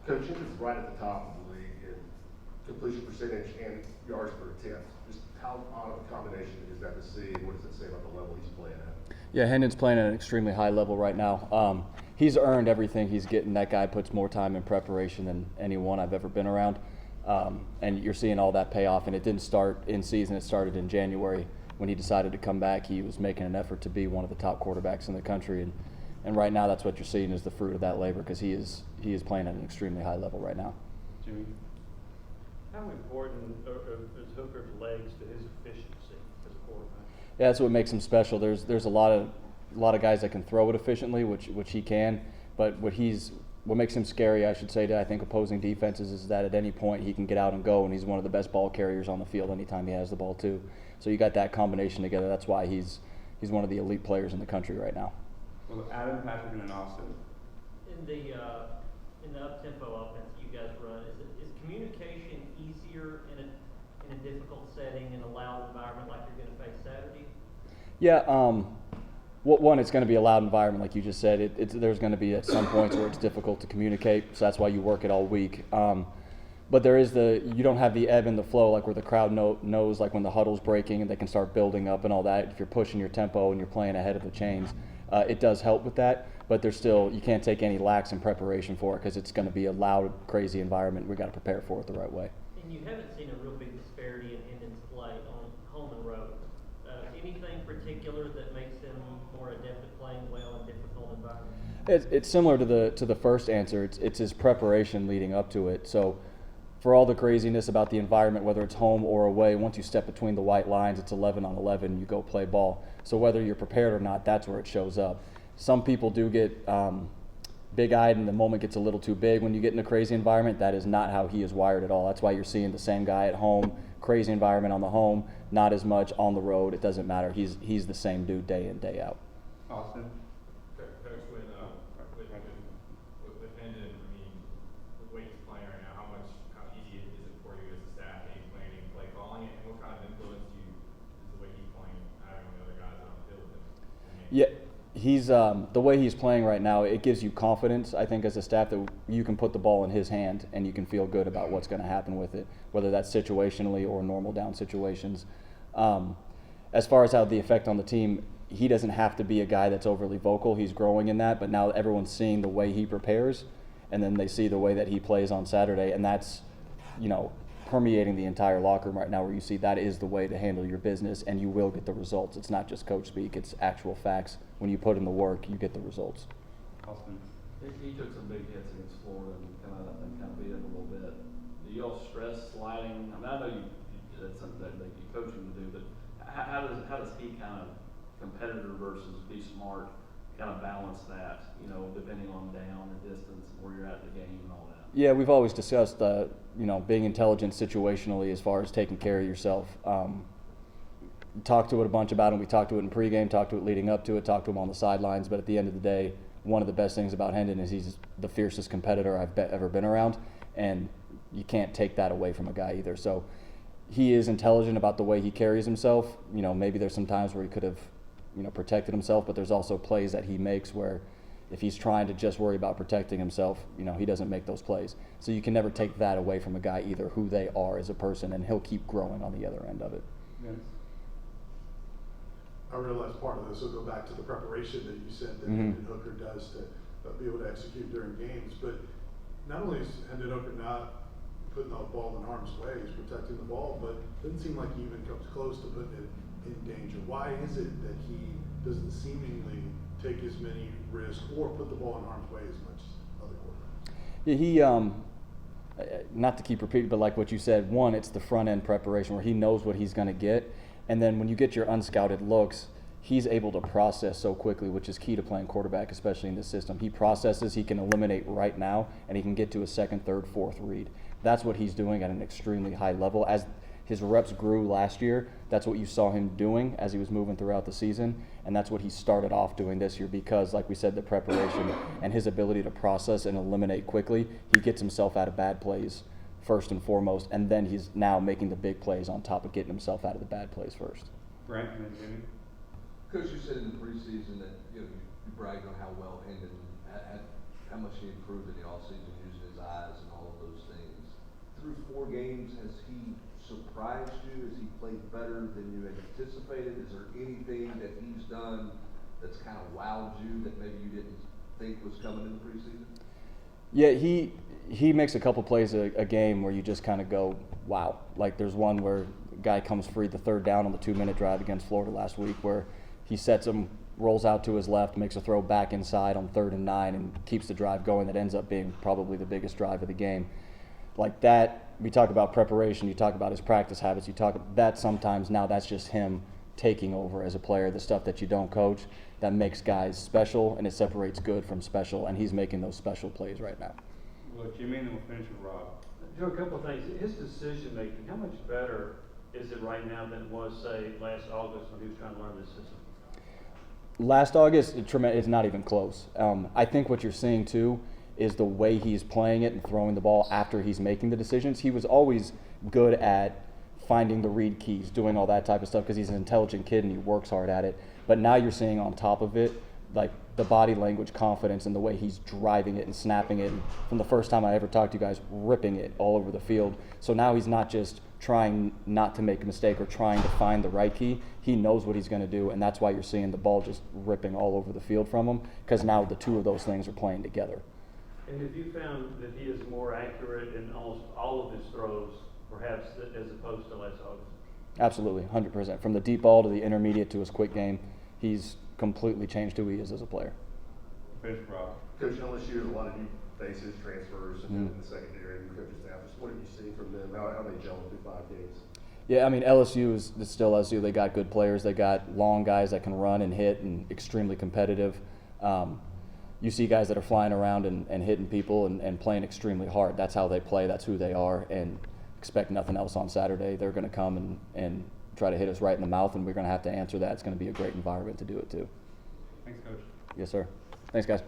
Coach, Hendon's right at the top of the league in completion percentage and yards per attempt. Just how odd of a combination is that to see? What does it say about the level he's playing at? Yeah, Hendon's playing at an extremely high level right now. He's earned everything he's getting. That guy puts more time in preparation than anyone I've ever been around. And you're seeing all that pay off. And it didn't start in season. It started in January when he decided to come back. He was making an effort to be one of the top quarterbacks in the country. And right now that's what you're seeing is the fruit of that labor because he is playing at an extremely high level right now. Jimmy? How important is Hooker's legs to his efficiency as a quarterback? Yeah, that's what makes him special. There's a lot of guys that can throw it efficiently, which he can, but what makes him scary, I should say, to I think opposing defenses is that at any point he can get out and go, and he's one of the best ball carriers on the field anytime he has the ball too. So you got that combination together. That's why he's one of the elite players in the country right now. Well, Adam, Patrick, and Austin. In the up-tempo offense you guys run, is communication easier in a difficult setting in a loud environment like you're going to face Saturday? Yeah, one, it's going to be a loud environment, like you just said. There's going to be at some points where it's difficult to communicate, so that's why you work it all week. But you don't have the ebb and the flow, like where the crowd knows, like when the huddle's breaking and they can start building up and all that. If you're pushing your tempo and you're playing ahead of the chains, it does help with that. But you can't take any lax in preparation for it because it's going to be a loud, crazy environment. We've got to prepare for it the right way. And you haven't seen a real big disparity in Hendon's play on home and road. Anything particular that makes him more adept at playing well in difficult environments? It's similar to the first answer. It's his preparation leading up to it. So for all the craziness about the environment, whether it's home or away, once you step between the white lines, it's 11 on 11, you go play ball. So whether you're prepared or not, that's where it shows up. Some people do get big-eyed and the moment gets a little too big when you get in a crazy environment. That is not how he is wired at all. That's why you're seeing the same guy at home, crazy environment on the home, not as much on the road. It doesn't matter. He's the same dude day in, day out. Austin? Coach, with Hendon, I mean, the way he's playing right now, how easy is it for you as a staff, game planning, play calling, and what kind of influence is the way he's playing having the other guys on the field with him? Yeah, he's the way he's playing right now. It gives you confidence, I think, as a staff that you can put the ball in his hand and you can feel good about what's going to happen with it, whether that's situationally or normal down situations. As far as how the effect on the team, he doesn't have to be a guy that's overly vocal. He's growing in that, but now everyone's seeing the way he prepares, and then they see the way that he plays on Saturday, and that's, permeating the entire locker room right now, where you see that is the way to handle your business, and you will get the results. It's not just coach speak; it's actual facts. When you put in the work, you get the results. Austin? He took some big hits against Florida and kind of beat him a little bit. Do y'all stress sliding? I mean, I know that's something that you coach him to do, but how does he kind of competitor versus be smart kind of balance that? Depending on down and distance and where you're at in the game and all that. Yeah, we've always discussed, being intelligent situationally as far as taking care of yourself. Talked to it a bunch about it. We talked to it in pregame, talked to it leading up to it, talked to him on the sidelines. But at the end of the day, one of the best things about Hendon is he's the fiercest competitor I've ever been around, and you can't take that away from a guy either. So he is intelligent about the way he carries himself. Maybe there's some times where he could have, protected himself, but there's also plays that he makes where if he's trying to just worry about protecting himself, he doesn't make those plays. So you can never take that away from a guy either, who they are as a person, and he'll keep growing on the other end of it. Vince? I realize part of this will go back to the preparation that you said that Hendon Hooker does to be able to execute during games. But not only is Hendon Hooker not putting the ball in harm's way, he's protecting the ball, but it doesn't seem like he even comes close to putting it in danger. Why is it that he doesn't seemingly take as many risks or put the ball in harm's way as much as other quarterbacks? Yeah, he not to keep repeating, but like what you said, one, it's the front end preparation where he knows what he's going to get, and then when you get your unscouted looks, he's able to process so quickly, which is key to playing quarterback, especially in this system. He processes, he can eliminate right now, and he can get to a second, third, fourth read. That's what he's doing at an extremely high level. As his reps grew last year, that's what you saw him doing as he was moving throughout the season, and that's what he started off doing this year because, like we said, the preparation and his ability to process and eliminate quickly, he gets himself out of bad plays first and foremost, and then he's now making the big plays on top of getting himself out of the bad plays first. Brent and then Jimmy? Coach, you said in the preseason that you bragged on how well Hendon had how much he improved in the offseason using his eyes and all of those things. Through 4 games, has he surprised you? Has he played better than you had anticipated? Is there anything that he's done that's kind of wowed you that maybe you didn't think was coming in the preseason? Yeah, he makes a couple plays a game where you just kind of go, wow. Like there's one where a guy comes free the 3rd down on the 2-minute drive against Florida last week where he sets him, rolls out to his left, makes a throw back inside on 3rd and 9 and keeps the drive going. That ends up being probably the biggest drive of the game. Like that, we talk about preparation, you talk about his practice habits, you talk about that sometimes now that's just him taking over as a player, the stuff that you don't coach that makes guys special and it separates good from special, and he's making those special plays right now. Well, Jimmy, and then we'll finish with Rob. Joe, a couple of things. His decision making, how much better is it right now than it was, say, last August when he was trying to learn this system? Last August, it's not even close. I think what you're seeing too is the way he's playing it and throwing the ball after he's making the decisions. He was always good at finding the read keys, doing all that type of stuff because he's an intelligent kid and he works hard at it. But now you're seeing on top of it, like the body language, confidence, and the way he's driving it and snapping it. And from the first time I ever talked to you guys, ripping it all over the field. So now he's not just trying not to make a mistake or trying to find the right key. He knows what he's going to do, and that's why you're seeing the ball just ripping all over the field from him, because now the two of those things are playing together. And have you found that he is more accurate in almost all of his throws, perhaps, as opposed to last August? Absolutely, 100%. From the deep ball to the intermediate to his quick game, he's completely changed who he is as a player. Finish with Rob. Coach, LSU has a lot of new faces, transfers, and in the secondary, and coaching staff. Just what have you seen from them? How they gel through 5 games? Yeah, I mean, LSU is still LSU. They got good players. They got long guys that can run and hit and extremely competitive. You see guys that are flying around and hitting people and playing extremely hard. That's how they play. That's who they are. And expect nothing else on Saturday. They're going to come and try to hit us right in the mouth, and we're going to have to answer that. It's going to be a great environment to do it too. Thanks, Coach. Yes, sir. Thanks, guys.